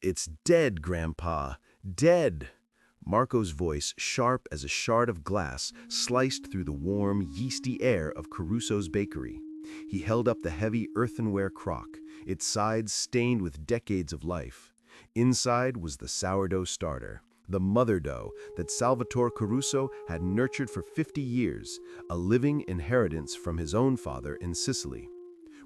It's dead, Grandpa. Dead. Marco's voice, sharp as a shard of glass, sliced through the warm, yeasty air of Caruso's bakery. He held up the heavy earthenware crock, its sides stained with decades of life. Inside was the sourdough starter, the mother dough that Salvatore Caruso had nurtured for 50 years, a living inheritance from his own father in Sicily.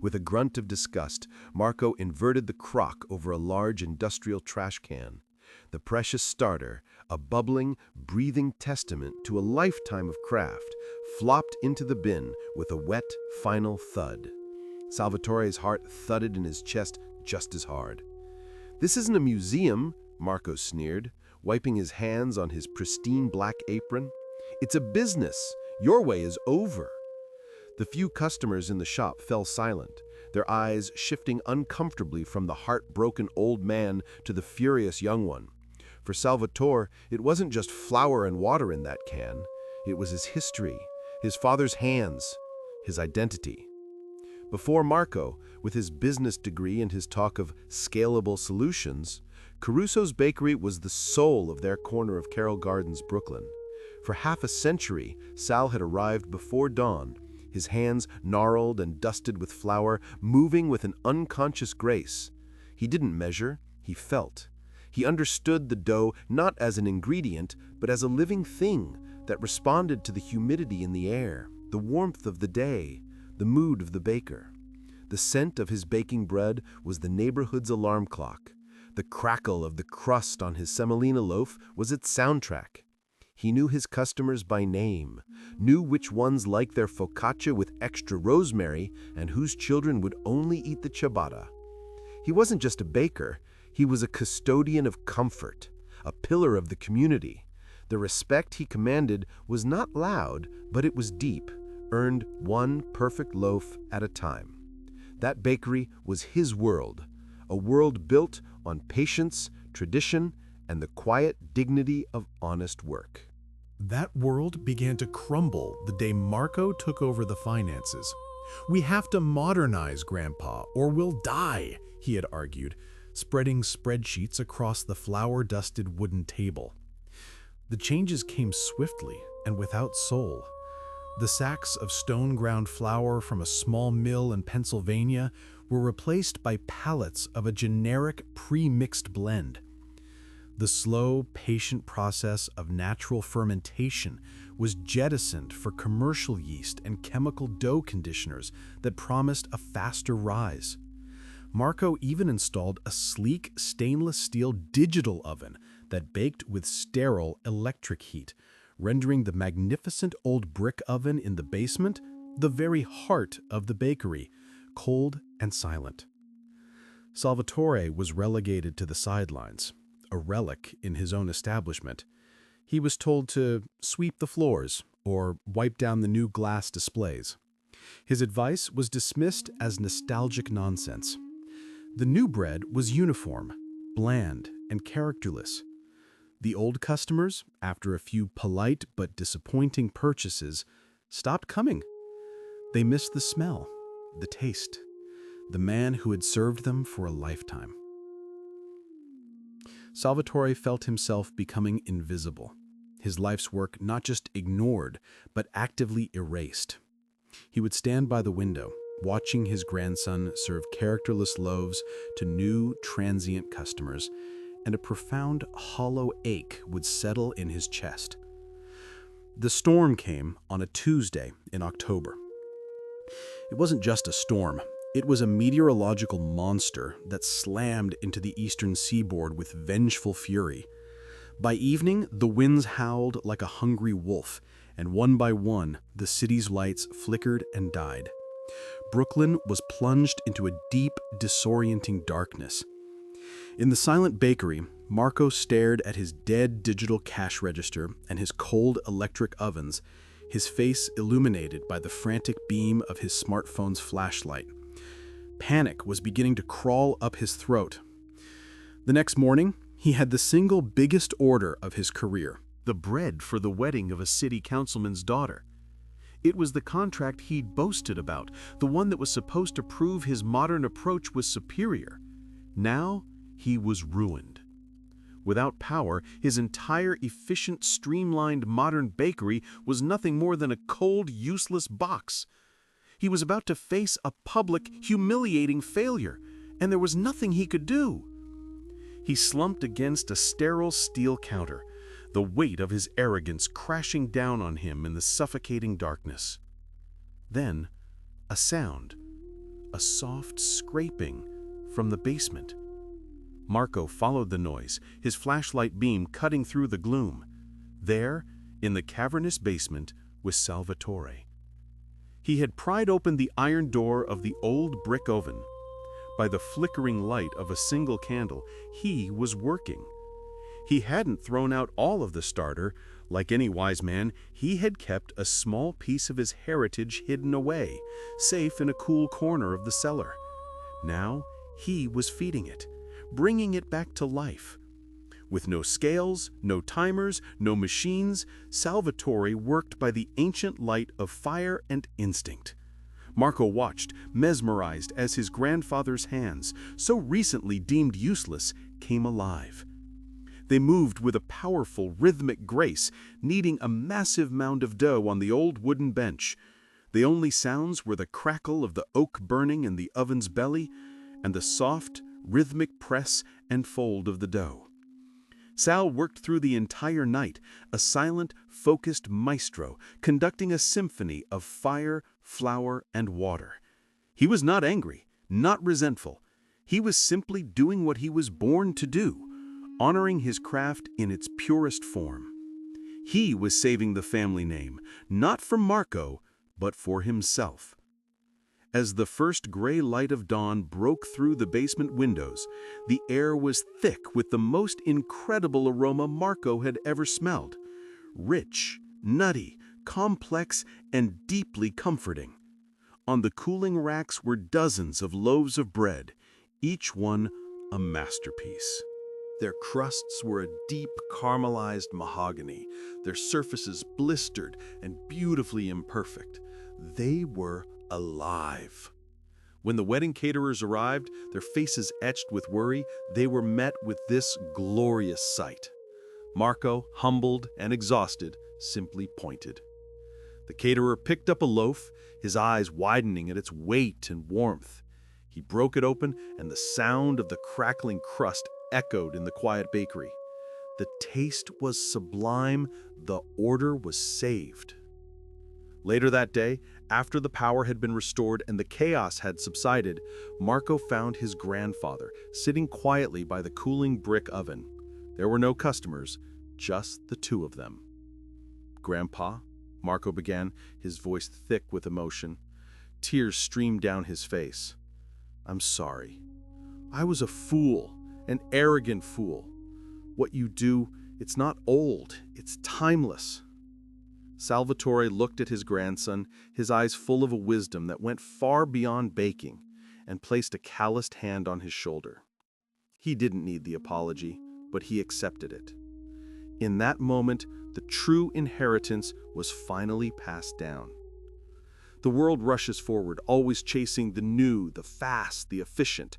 With a grunt of disgust, Marco inverted the crock over a large industrial trash can. The precious starter, a bubbling, breathing testament to a lifetime of craft, flopped into the bin with a wet, final thud. Salvatore's heart thudded in his chest just as hard. "This isn't a museum," Marco sneered, wiping his hands on his pristine black apron. "It's a business. Your way is over." The few customers in the shop fell silent, their eyes shifting uncomfortably from the heartbroken old man to the furious young one. For Salvatore, it wasn't just flour and water in that can. It was his history, his father's hands, his identity. Before Marco, with his business degree and his talk of scalable solutions, Caruso's bakery was the soul of their corner of Carroll Gardens, Brooklyn. For half a century, Sal had arrived before dawn, his hands gnarled and dusted with flour, moving with an unconscious grace. He didn't measure, he felt. He understood the dough not as an ingredient, but as a living thing that responded to the humidity in the air, the warmth of the day, the mood of the baker. The scent of his baking bread was the neighborhood's alarm clock. The crackle of the crust on his semolina loaf was its soundtrack. He knew his customers by name, knew which ones liked their focaccia with extra rosemary and whose children would only eat the ciabatta. He wasn't just a baker, he was a custodian of comfort, a pillar of the community. The respect he commanded was not loud, but it was deep, earned one perfect loaf at a time. That bakery was his world, a world built on patience, tradition, and the quiet dignity of honest work. That world began to crumble the day Marco took over the finances. "We have to modernize, Grandpa, or we'll die," he had argued, spreading spreadsheets across the flour-dusted wooden table. The changes came swiftly and without soul. The sacks of stone-ground flour from a small mill in Pennsylvania were replaced by pallets of a generic pre-mixed blend. The slow, patient process of natural fermentation was jettisoned for commercial yeast and chemical dough conditioners that promised a faster rise. Marco even installed a sleek stainless steel digital oven that baked with sterile electric heat, rendering the magnificent old brick oven in the basement the very heart of the bakery, cold and silent. Salvatore was relegated to the sidelines, a relic in his own establishment. He was told to sweep the floors or wipe down the new glass displays. His advice was dismissed as nostalgic nonsense. The new bread was uniform, bland, and characterless. The old customers, after a few polite but disappointing purchases, stopped coming. They missed the smell, the taste, the man who had served them for a lifetime. Salvatore felt himself becoming invisible, his life's work not just ignored, but actively erased. He would stand by the window, watching his grandson serve characterless loaves to new, transient customers, and a profound, hollow ache would settle in his chest. The storm came on a Tuesday in October. It wasn't just a storm. It was a meteorological monster that slammed into the eastern seaboard with vengeful fury. By evening, the winds howled like a hungry wolf, and one by one, the city's lights flickered and died. Brooklyn was plunged into a deep, disorienting darkness. In the silent bakery, Marco stared at his dead digital cash register and his cold electric ovens, his face illuminated by the frantic beam of his smartphone's flashlight. Panic was beginning to crawl up his throat. The next morning, he had the single biggest order of his career, the bread for the wedding of a city councilman's daughter. It was the contract he'd boasted about, the one that was supposed to prove his modern approach was superior. Now, he was ruined. Without power, his entire efficient, streamlined modern bakery was nothing more than a cold, useless box. He was about to face a public, humiliating failure, and there was nothing he could do. He slumped against a sterile steel counter, the weight of his arrogance crashing down on him in the suffocating darkness. Then, a sound, a soft scraping from the basement. Marco followed the noise, his flashlight beam cutting through the gloom. There, in the cavernous basement, was Salvatore. He had pried open the iron door of the old brick oven. By the flickering light of a single candle, he was working. He hadn't thrown out all of the starter. Like any wise man, he had kept a small piece of his heritage hidden away, safe in a cool corner of the cellar. Now, he was feeding it, bringing it back to life. With no scales, no timers, no machines, Salvatore worked by the ancient light of fire and instinct. Marco watched, mesmerized, as his grandfather's hands, so recently deemed useless, came alive. They moved with a powerful, rhythmic grace, kneading a massive mound of dough on the old wooden bench. The only sounds were the crackle of the oak burning in the oven's belly and the soft, rhythmic press and fold of the dough. Sal worked through the entire night, a silent, focused maestro, conducting a symphony of fire, flour, and water. He was not angry, not resentful. He was simply doing what he was born to do, honoring his craft in its purest form. He was saving the family name, not for Marco, but for himself. As the first gray light of dawn broke through the basement windows, the air was thick with the most incredible aroma Marco had ever smelled. Rich, nutty, complex, and deeply comforting. On the cooling racks were dozens of loaves of bread, each one a masterpiece. Their crusts were a deep caramelized mahogany, their surfaces blistered and beautifully imperfect. They were alive. When the wedding caterers arrived, their faces etched with worry, they were met with this glorious sight. Marco, humbled and exhausted, simply pointed. The caterer picked up a loaf, his eyes widening at its weight and warmth. He broke it open, and the sound of the crackling crust echoed in the quiet bakery. The taste was sublime, the order was saved. Later that day, after the power had been restored and the chaos had subsided, Marco found his grandfather sitting quietly by the cooling brick oven. There were no customers, just the two of them. "Grandpa," Marco began, his voice thick with emotion. Tears streamed down his face. "I'm sorry. I was a fool, an arrogant fool. What you do, it's not old, it's timeless." Salvatore looked at his grandson, his eyes full of a wisdom that went far beyond baking, and placed a calloused hand on his shoulder. He didn't need the apology, but he accepted it. In that moment, the true inheritance was finally passed down. The world rushes forward, always chasing the new, the fast, the efficient.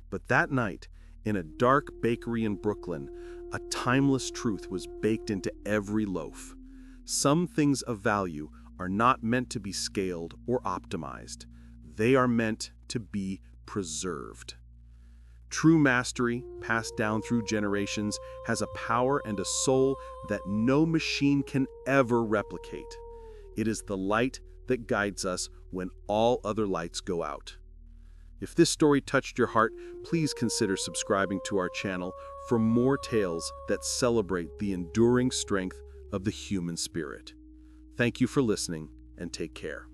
But that night, in a dark bakery in Brooklyn, a timeless truth was baked into every loaf. Some things of value are not meant to be scaled or optimized. They are meant to be preserved. True mastery, passed down through generations, has a power and a soul that no machine can ever replicate. It is the light that guides us when all other lights go out. If this story touched your heart, please consider subscribing to our channel for more tales that celebrate the enduring strength of the human spirit. Thank you for listening, and take care.